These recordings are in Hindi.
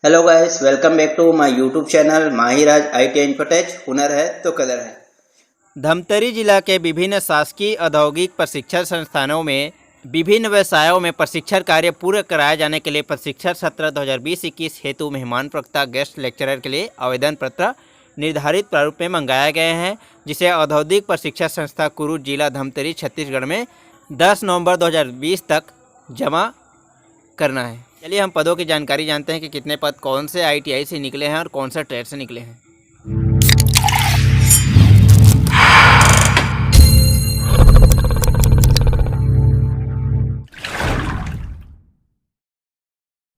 Hello guys, welcome back to my YouTube channel Mahiraj IT Infotech. हुनर है तो कदर है। धमतरी जिला के विभिन्न शासकीय औद्योगिक प्रशिक्षण संस्थानों में विभिन्न व्यवसायों में प्रशिक्षण कार्य पूर्ण कराए जाने के लिए प्रशिक्षण सत्र 2020-21 हेतु मेहमान प्रवक्ता गेस्ट लेक्चरर के लिए आवेदन पत्र निर्धारित प्रारूप में मंगाए गए हैं, जिसे औद्योगिक प्रशिक्षण संस्था कुरुद जिला धमतरी छत्तीसगढ़ में 10 नवंबर 2020 तक जमा करना है। चलिए हम पदों की जानकारी जानते हैं कि कितने पद कौन से आईटीआई से निकले हैं और कौन सा ट्रेड से निकले हैं।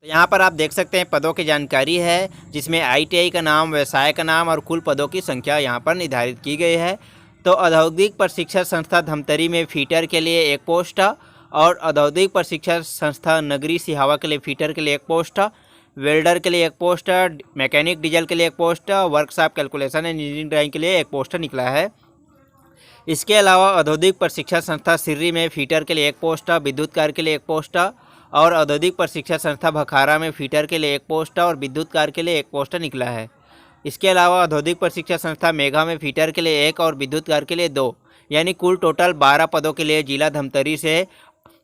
तो यहाँ पर आप देख सकते हैं पदों की जानकारी है, जिसमें आईटीआई का नाम, व्यवसाय का नाम और कुल पदों की संख्या यहाँ पर निर्धारित की गई है। तो औद्योगिक प्रशिक्षण संस्था धमतरी में फीटर के लिए एक पोस्ट और औद्योगिक प्रशिक्षण संस्था नगरी सिहावा के लिए फीटर के लिए एक पोस्ट, वेल्डर के लिए एक पोस्ट, मैकेनिक डीजल के लिए एक post, workshop calculation engineering drawing के लिए एक पोस्ट निकला है। इसके अलावा औद्योगिक प्रशिक्षण संस्था सिर्री में फीटर के लिए एक पोस्ट, विद्युत कार्य के लिए एक पोस्ट और औद्योगिक प्रशिक्षण संस्था भखारा में फीटर के लिए एक पोस्ट और विद्युत कार्य के लिए एक पोस्ट निकला है। इसके अलावा औद्योगिक प्रशिक्षण संस्था मेघा में फीटर के लिए एक और विद्युत कार्य के लिए 2, यानी कुल टोटल 12 पदों के लिए जिला धमतरी से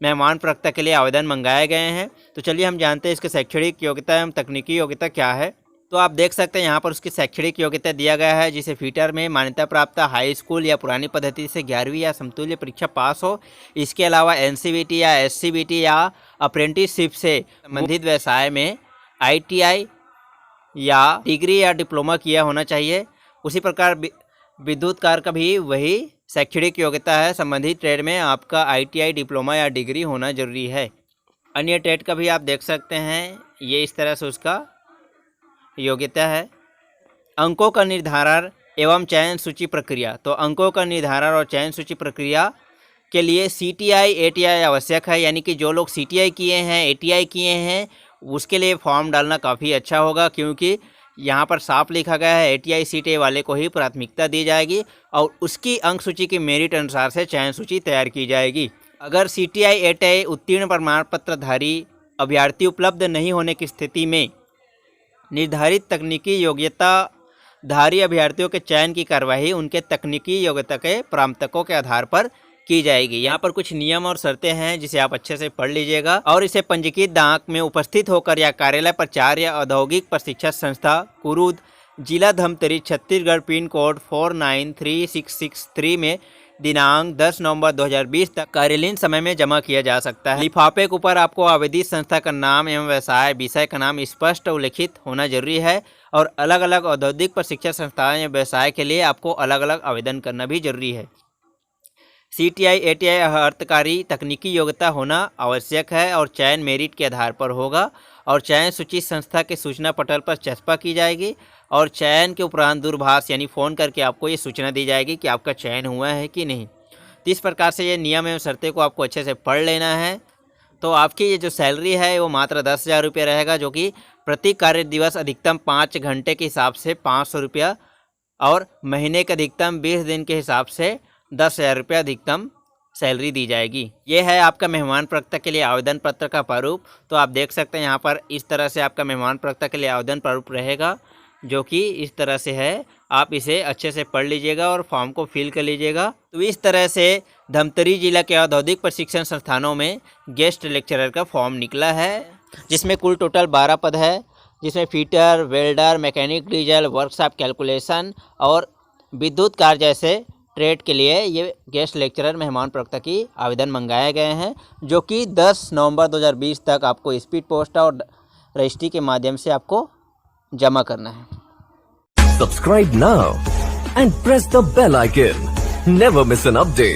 मेहमान प्रवक्ता के लिए आवेदन मंगाए गए हैं। तो चलिए हम जानते हैं इसके शैक्षणिक योग्यता एवं तकनीकी योग्यता क्या है। तो आप देख सकते हैं यहाँ पर उसकी शैक्षणिक योग्यता दिया गया है, जिसे फीटर में मान्यता प्राप्त हाई स्कूल या पुरानी पद्धति से 11वीं या समतुल्य परीक्षा पास हो। इसके अलावा एनसीवीटी या एससीबीटी या अप्रेंटिसशिप से संबंधित व्यवसाय में आईटीआई या डिग्री या डिप्लोमा किया होना चाहिए। उसी प्रकार विद्युत कार्य का भी वही शैक्षणिक योग्यता है। संबंधित ट्रेड में आपका आईटीआई, डिप्लोमा या डिग्री होना जरूरी है। अन्य ट्रेड का भी आप देख सकते हैं, ये इस तरह से उसका योग्यता है। अंकों का निर्धारण एवं चयन सूची प्रक्रिया। तो अंकों का निर्धारण और चयन सूची प्रक्रिया के लिए सीटीआई, एटीआई आवश्यक है, यानी कि जो लोग सीटीआई किए हैं, एटीआई किए हैं, उसके लिए फॉर्म डालना काफ़ी अच्छा होगा, क्योंकि यहाँ पर साफ लिखा गया है एटीआई सीटीआई वाले को ही प्राथमिकता दी जाएगी और उसकी अंक सूची की मेरिट अनुसार से चयन सूची तैयार की जाएगी। अगर सीटीआई, एटीआई उत्तीर्ण प्रमाण पत्रधारी अभ्यर्थी उपलब्ध नहीं होने की स्थिति में निर्धारित तकनीकी योग्यता धारी अभ्यर्थियों के चयन की कार्यवाही उनके तकनीकी योग्यता के प्राप्तकों के आधार पर की जाएगी। यहाँ पर कुछ नियम और शर्तें हैं, जिसे आप अच्छे से पढ़ लीजिएगा और इसे पंजीकृत डाक में उपस्थित होकर या कार्यालय प्रचार या औद्योगिक प्रशिक्षण संस्था कुरुद जिला धमतरी छत्तीसगढ़ पिन कोड 493663 में दिनांक 10 नवंबर 2020 तक कार्यालयीन समय में जमा किया जा सकता है। लिफाफे के ऊपर आपको आवेदित संस्था का नाम एवं व्यवसाय विषय का नाम स्पष्ट उल्लिखित होना जरूरी है और अलग अलग औद्योगिक प्रशिक्षण संस्थाएं या व्यवसाय के लिए आपको अलग अलग आवेदन करना भी जरूरी है। सीटीआई, एटीआई अर्थकारी तकनीकी योग्यता होना आवश्यक है और चयन मेरिट के आधार पर होगा और चयन सूची संस्था के सूचना पटल पर चस्पा की जाएगी और चयन के उपरांत दूरभाष यानी फ़ोन करके आपको ये सूचना दी जाएगी कि आपका चयन हुआ है कि नहीं। तो इस प्रकार से ये नियम एवं शर्तें को आपको अच्छे से पढ़ लेना है। तो आपकी ये जो सैलरी है वो मात्र 10,000 रुपये रहेगा, जो कि प्रति कार्य दिवस अधिकतम 5 घंटे के हिसाब से 500 रुपया और महीने के अधिकतम 20 दिन के हिसाब से 10,000 रुपये अधिकतम सैलरी दी जाएगी। ये है आपका मेहमान प्रवक्ता के लिए आवेदन पत्र का प्रारूप। तो आप देख सकते हैं यहाँ पर इस तरह से आपका मेहमान प्रवक्ता के लिए आवेदन प्रारूप रहेगा, जो कि इस तरह से है। आप इसे अच्छे से पढ़ लीजिएगा और फॉर्म को फिल कर लीजिएगा। तो इस तरह से धमतरी जिला के औद्योगिक प्रशिक्षण संस्थानों में गेस्ट लेक्चरर का फॉर्म निकला है, जिसमें कुल टोटल 12 पद है, जिसमें fitter, welder, mechanic diesel, workshop calculation और विद्युत कार्य जैसे ट्रेड के लिए ये गेस्ट लेक्चरर मेहमान प्रवक्ता की आवेदन मंगाए गए हैं, जो कि 10 नवंबर 2020 तक आपको स्पीड पोस्ट और रजिस्ट्री के माध्यम से आपको जमा करना है। Subscribe now and press the bell icon. Never miss an update.